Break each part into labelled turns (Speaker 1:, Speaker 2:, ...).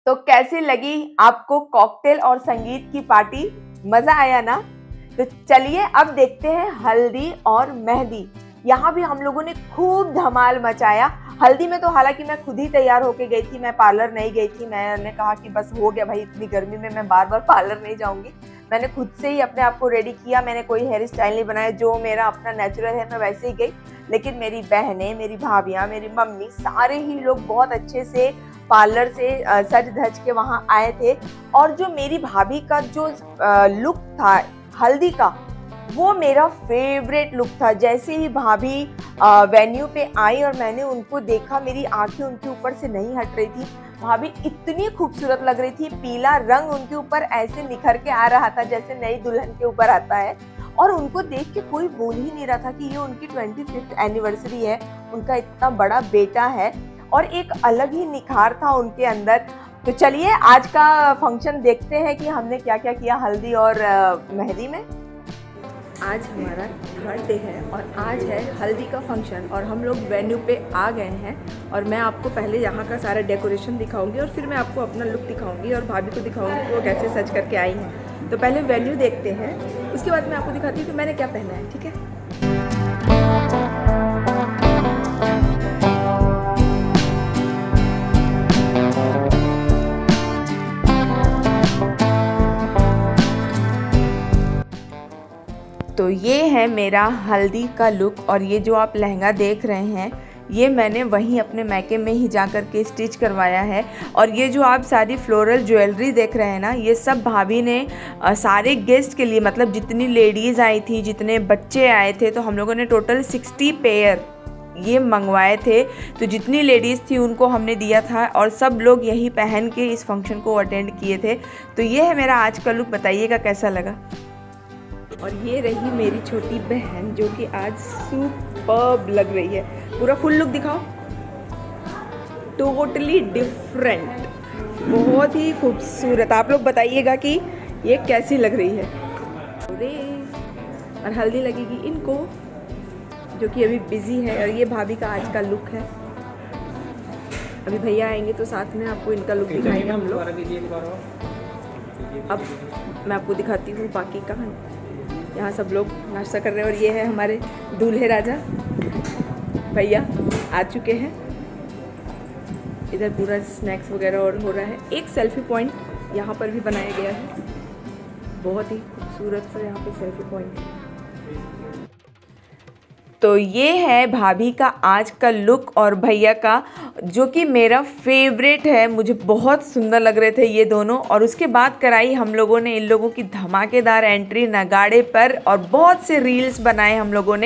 Speaker 1: तो कैसी लगी आपको कॉकटेल और संगीत की पार्टी? मजा आया ना? तो चलिए अब देखते हैं हल्दी और मेहंदी। यहाँ भी हम लोगों ने खूब धमाल मचाया। हल्दी में तो हालांकि मैं खुद ही तैयार होके गई थी, मैं पार्लर नहीं गई थी। मैंने कहा कि बस हो गया भाई, इतनी गर्मी में मैं बार बार पार्लर नहीं जाऊंगी। मैंने खुद से ही अपने आप को रेडी किया, मैंने कोई हेयर स्टाइल नहीं बनाया, जो मेरा अपना नेचुरल है मैं वैसे ही गई। लेकिन मेरी बहनें, मेरी भाभियाँ, मेरी मम्मी, सारे ही लोग बहुत अच्छे से पार्लर से सज धज के वहाँ आए थे। और जो मेरी भाभी का जो लुक था हल्दी का, वो मेरा फेवरेट लुक था। जैसे ही भाभी वेन्यू पे आई और मैंने उनको देखा, मेरी आंखें उनके ऊपर से नहीं हट रही थी। भाभी इतनी खूबसूरत लग रही थी, पीला रंग उनके ऊपर ऐसे निखर के आ रहा था जैसे नई दुल्हन के ऊपर आता है। और उनको देख के कोई बोल ही नहीं रहा था कि ये उनकी 25th एनिवर्सरी है, उनका इतना बड़ा बेटा है। और एक अलग ही निखार था उनके अंदर। तो चलिए आज का फंक्शन देखते हैं कि हमने क्या क्या किया हल्दी और मेहंदी में। आज हमारा थर्ड डे है और आज है हल्दी का फंक्शन और हम लोग वेन्यू पे आ गए हैं। और मैं आपको पहले यहाँ का सारा डेकोरेशन दिखाऊंगी और फिर मैं आपको अपना लुक दिखाऊंगी और भाभी को दिखाऊंगी कि वो कैसे सज करके आई हैं। तो पहले वेन्यू देखते हैं, उसके बाद मैं आपको दिखाती हूँ कि मैंने क्या पहना है। ठीक है। तो ये है मेरा हल्दी का लुक और ये जो आप लहंगा देख रहे हैं ये मैंने वहीं अपने मैके में ही जा कर के स्टिच करवाया है। और ये जो आप सारी फ्लोरल ज्वेलरी देख रहे हैं ना, ये सब भाभी ने सारे गेस्ट के लिए, मतलब जितनी लेडीज़ आई थी, जितने बच्चे आए थे, तो हम लोगों ने टोटल 60 पेयर ये मंगवाए थे। तो जितनी लेडीज़ थी उनको हमने दिया था और सब लोग यही पहन के इस फंक्शन को अटेंड किए थे। तो ये है मेरा आज का लुक, बताइएगा कैसा लगा। और ये रही मेरी छोटी बहन जो कि आज सुपर्ब लग रही है। पूरा फुल लुक दिखाओ। टोटली डिफरेंट, बहुत ही खूबसूरत। आप लोग बताइएगा कि ये कैसी लग रही है। और हल्दी लगेगी इनको जो कि अभी बिजी है। और ये भाभी का आज का लुक है। अभी भैया आएंगे तो साथ में आपको इनका लुक दिखाएंगे हम लोग। अब मैं आपको दिखाती हूँ बाकी का। यहाँ सब लोग नाश्ता कर रहे हैं और ये है हमारे दूल्हे राजा भैया आ चुके हैं। इधर पूरा स्नैक्स वगैरह और हो रहा है। एक सेल्फी पॉइंट यहाँ पर भी बनाया गया है, बहुत ही खूबसूरत सा यहाँ पे सेल्फी पॉइंट है। तो ये है भाभी का आज का लुक और भैया का, जो कि मेरा फेवरेट है। मुझे बहुत सुंदर लग रहे थे ये दोनों। और उसके बाद कराई हम लोगों ने इन लोगों की धमाकेदार एंट्री नगाड़े पर और बहुत से रील्स बनाए हम लोगों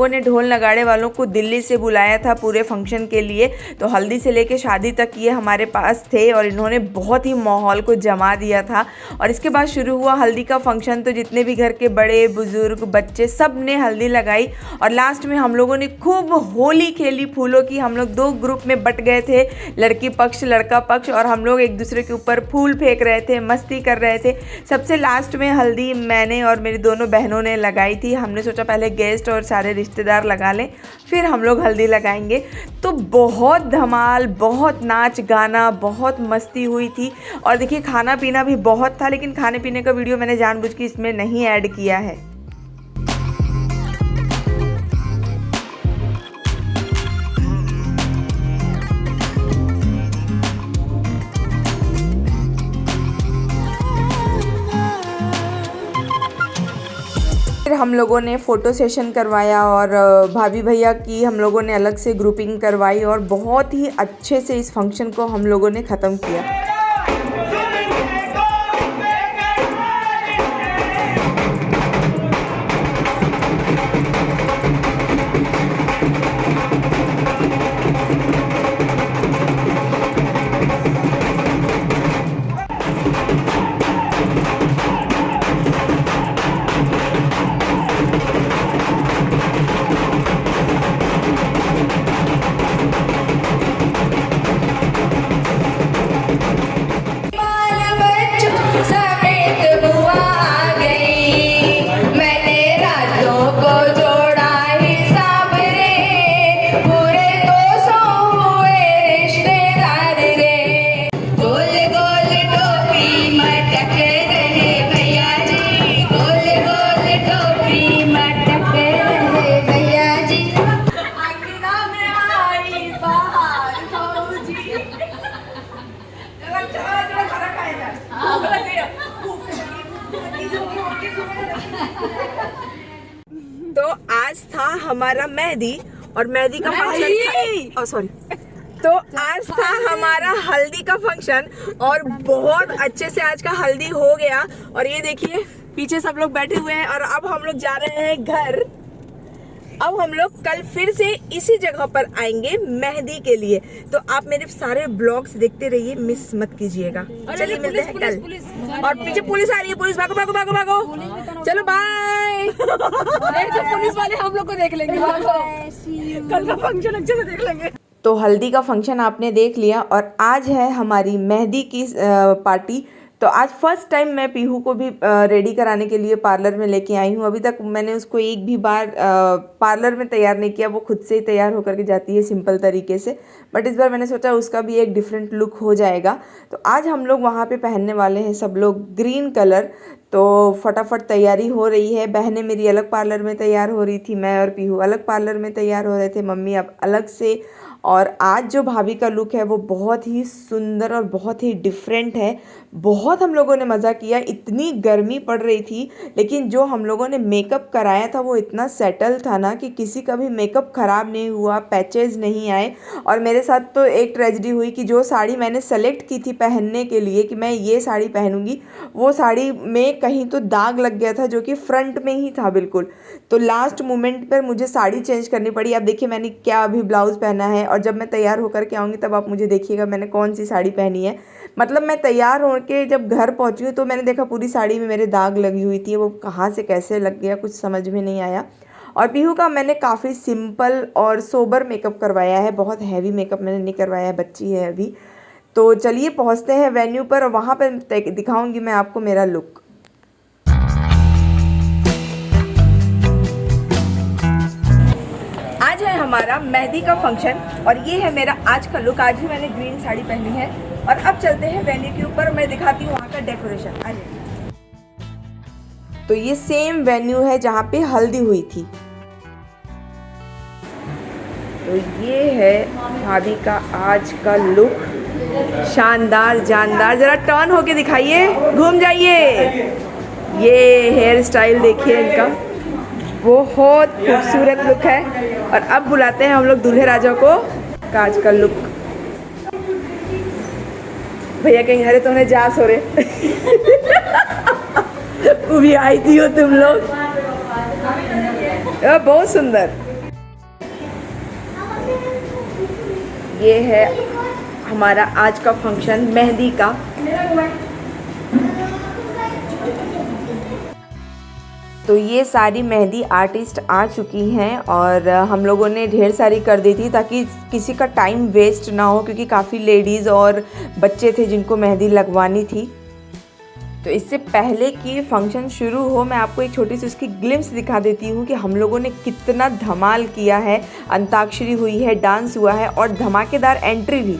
Speaker 1: ने ढोल नगाड़े वालों को दिल्ली से बुलाया था पूरे फंक्शन के लिए। तो हल्दी से लेके शादी तक ये हमारे पास थे और इन्होंने बहुत ही माहौल को जमा दिया था। और इसके बाद शुरू हुआ हल्दी का फंक्शन। तो जितने भी घर के बड़े बुजुर्ग बच्चे सब ने हल्दी लगाई और लास्ट में हम लोगों ने खूब होली खेली फूलों की। हम लोग 2 ग्रुप में बट गए थे, लड़की पक्ष लड़का पक्ष, और हम लोग एक दूसरे के ऊपर फूल फेंक रहे थे, मस्ती कर रहे थे। सबसे लास्ट में हल्दी मैंने और मेरी दोनों बहनों ने लगाई थी। हमने सोचा पहले गेस्ट और सारे रिश्तेदार लगा लें, फिर हम लोग हल्दी लगाएंगे। तो बहुत धमाल, बहुत नाच गाना, बहुत मस्ती हुई थी। और देखिए खाना पीना भी बहुत था, लेकिन खाने पीने का वीडियो मैंने जानबूझ के इसमें नहीं ऐड किया है। फिर हम लोगों ने फ़ोटो सेशन करवाया और भाभी भैया की हम लोगों ने अलग से ग्रुपिंग करवाई और बहुत ही अच्छे से इस फंक्शन को हम लोगों ने ख़त्म किया। हमारा मेहंदी और मेहंदी का फंक्शन सॉरी तो आज था हमारा हल्दी का फंक्शन और बहुत अच्छे से आज का हल्दी हो गया। और ये देखिए पीछे सब लोग बैठे हुए हैं और अब हम लोग जा रहे हैं घर। अब हम लोग कल फिर से इसी जगह पर आएंगे मेहंदी के लिए, तो आप मेरे सारे ब्लॉग्स देखते रहिए, मिस मत कीजिएगा। चलिए मिलते हैं कल। और पीछे पुलिस आ रही है, पुलिस भागो भागो भागो भागो। चलो बाय।
Speaker 2: पुलिस वाले हम लोग को देख लेंगे,
Speaker 1: कल का फंक्शन अच्छे से देख लेंगे। तो हल्दी का फंक्शन आपने देख लिया और आज है हमारी मेहंदी की पार्टी। तो आज फर्स्ट टाइम मैं पीहू को भी रेडी कराने के लिए पार्लर में लेके आई हूँ। अभी तक मैंने उसको एक भी बार पार्लर में तैयार नहीं किया, वो खुद से ही तैयार होकर के जाती है सिंपल तरीके से। बट इस बार मैंने सोचा उसका भी एक डिफरेंट लुक हो जाएगा। तो आज हम लोग वहाँ पे पहनने वाले हैं सब लोग ग्रीन कलर। तो फटाफट तैयारी हो रही है। बहनें मेरी अलग पार्लर में तैयार हो रही थी, मैं और पीहू अलग पार्लर में तैयार हो रहे थे, मम्मी अब अलग से। और आज जो भाभी का लुक है वो बहुत ही सुंदर और बहुत ही डिफरेंट है। बहुत हम लोगों ने मज़ा किया। इतनी गर्मी पड़ रही थी लेकिन जो हम लोगों ने मेकअप कराया था वो इतना सेटल था ना कि किसी का भी मेकअप ख़राब नहीं हुआ, पैचेस नहीं आए। और मेरे साथ तो एक ट्रेजेडी हुई कि जो साड़ी मैंने सेलेक्ट की थी पहनने के लिए कि मैं ये साड़ी पहनूंगी, वो साड़ी में कहीं तो दाग लग गया था जो कि फ्रंट में ही था बिल्कुल। तो लास्ट मोमेंट पर मुझे साड़ी चेंज करनी पड़ी। अब देखिए मैंने क्या अभी ब्लाउज़ पहना है और जब मैं तैयार होकर के आऊँगी तब आप मुझे देखिएगा मैंने कौन सी साड़ी पहनी है। मतलब मैं तैयार होकर जब घर पहुँची हूँ तो मैंने देखा पूरी साड़ी में मेरे दाग लगी हुई थी। वो कहाँ से कैसे लग गया कुछ समझ में नहीं आया। और पीहू का मैंने काफ़ी सिंपल और सोबर मेकअप करवाया है, बहुत हैवी मेकअप मैंने नहीं करवाया है, बच्ची है अभी। तो चलिए पहुँचते हैं वेन्यू पर और वहाँ पर दिखाऊँगी मैं आपको मेरा लुक। आज है हमारा मेहंदी का फंक्शन और ये है मेरा आज का लुक। आज भी मैंने ग्रीन साड़ी पहनी है और अब चलते हैं वेन्यू के ऊपर, मैं दिखाती हूँ वहाँ का डेकोरेशन। आज तो ये सेम वेन्यू है जहाँ पे हल्दी हुई थी। तो ये है भाभी का आज का लुक, शानदार जानदार। जरा टर्न होके दिखाइए, घूम जाइए। ये हेयर स्टाइल देखिए इनका, बहुत खूबसूरत लुक है। और अब बुलाते हैं हम लोग दूल्हे राजा को। आज का लुक भैया कहीं हरे तो उन्हें जास हो रहे वो भी आई थी हो तुम लोग, बहुत सुंदर। ये है हमारा आज का फंक्शन मेहंदी का। तो ये सारी मेहंदी आर्टिस्ट आ चुकी हैं और हम लोगों ने ढेर सारी कर दी थी ताकि किसी का टाइम वेस्ट ना हो, क्योंकि काफ़ी लेडीज़ और बच्चे थे जिनको मेहंदी लगवानी थी। तो इससे पहले कि फंक्शन शुरू हो मैं आपको एक छोटी सी उसकी ग्लिम्स दिखा देती हूँ कि हम लोगों ने कितना धमाल किया है। अंताक्षरी हुई है, डांस हुआ है और धमाकेदार एंट्री भी।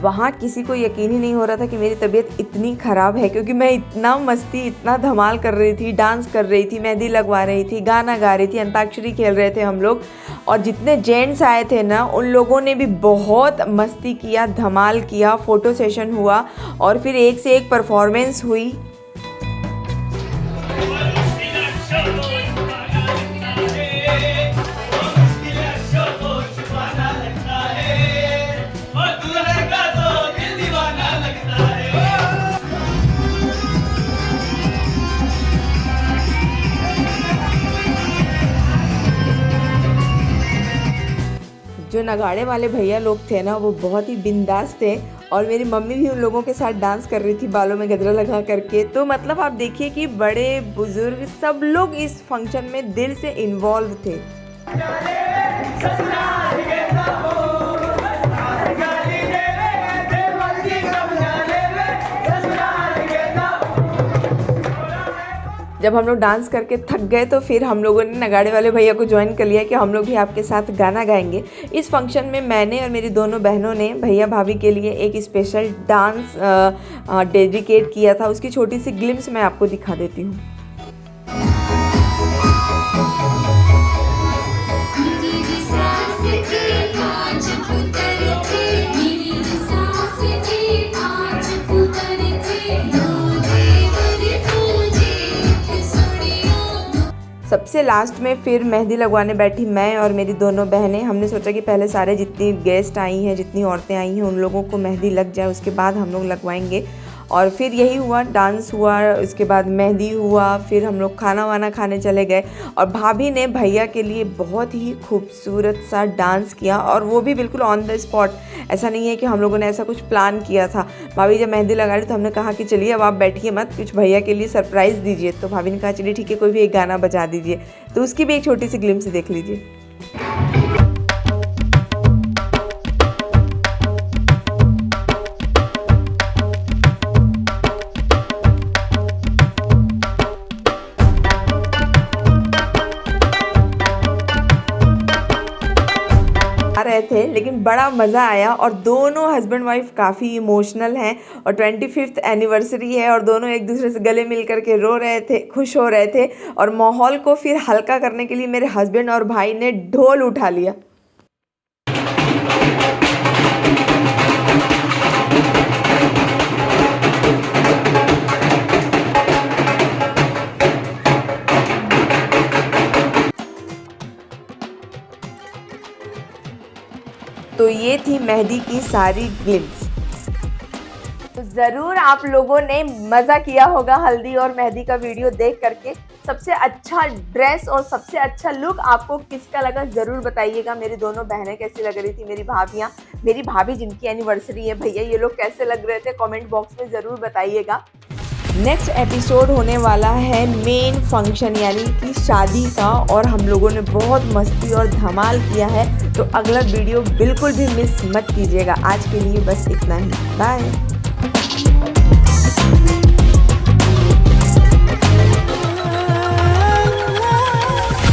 Speaker 1: वहाँ किसी को यकीन ही नहीं हो रहा था कि मेरी तबीयत इतनी ख़राब है, क्योंकि मैं इतना मस्ती, इतना धमाल कर रही थी, डांस कर रही थी, मेहंदी लगवा रही थी, गाना गा रही थी, अंताक्षरी खेल रहे थे हम लोग। और जितने जेंट्स आए थे ना उन लोगों ने भी बहुत मस्ती किया, धमाल किया, फ़ोटो सेशन हुआ और फिर एक से एक परफॉर्मेंस हुई। जो नगाड़े वाले भैया लोग थे ना वो बहुत ही बिंदास थे और मेरी मम्मी भी उन लोगों के साथ डांस कर रही थी बालों में गजरा लगा करके। तो मतलब आप देखिए कि बड़े बुजुर्ग सब लोग इस फंक्शन में दिल से इन्वॉल्व थे। जब हम लोग डांस करके थक गए तो फिर हम लोगों ने नगाड़े वाले भैया को ज्वाइन कर लिया कि हम लोग भी आपके साथ गाना गाएंगे। इस फंक्शन में मैंने और मेरी दोनों बहनों ने भैया भाभी के लिए एक स्पेशल डांस डेडिकेट किया था। उसकी छोटी सी ग्लिम्स मैं आपको दिखा देती हूँ। सबसे लास्ट में फिर मेहंदी लगवाने बैठी मैं और मेरी दोनों बहनें। हमने सोचा कि पहले सारे जितनी गेस्ट आई हैं, जितनी औरतें आई हैं, उन लोगों को मेहंदी लग जाए, उसके बाद हम लोग लगवाएंगे। और फिर यही हुआ, डांस हुआ, उसके बाद मेहंदी हुआ, फिर हम लोग खाना वाना खाने चले गए। और भाभी ने भैया के लिए बहुत ही खूबसूरत सा डांस किया, और वो भी बिल्कुल ऑन द स्पॉट। ऐसा नहीं है कि हम लोगों ने ऐसा कुछ प्लान किया था। भाभी जब मेहंदी लगा रही तो हमने कहा कि चलिए अब आप बैठिए मत, कुछ भैया के लिए सरप्राइज़ दीजिए। तो भाभी ने कहा चलिए ठीक है, कोई भी एक गाना बजा दीजिए। तो उसकी भी एक छोटी सी ग्लिम्स देख लीजिए। रहे थे, लेकिन बड़ा मज़ा आया। और दोनों हस्बैंड वाइफ काफ़ी इमोशनल हैं, और 25th एनिवर्सरी है, और दोनों एक दूसरे से गले मिल करके रो रहे थे, खुश हो रहे थे। और माहौल को फिर हल्का करने के लिए मेरे हस्बैंड और भाई ने ढोल उठा लिया। तो ये थी मेहंदी की सारी ग्लिम्स। तो ज़रूर आप लोगों ने मज़ा किया होगा हल्दी और मेहंदी का वीडियो देख करके। सबसे अच्छा ड्रेस और सबसे अच्छा लुक आपको किसका लगा ज़रूर बताइएगा। मेरी दोनों बहनें कैसी लग रही थी, मेरी भाभियाँ, मेरी भाभी जिनकी एनिवर्सरी है, भैया ये लोग कैसे लग रहे थे, कमेंट बॉक्स में ज़रूर बताइएगा। नेक्स्ट एपिसोड होने वाला है मेन फंक्शन यानी कि शादी का, और हम लोगों ने बहुत मस्ती और धमाल किया है। तो अगला वीडियो बिल्कुल भी मिस मत कीजिएगा। आज के लिए बस इतना ही, बाय।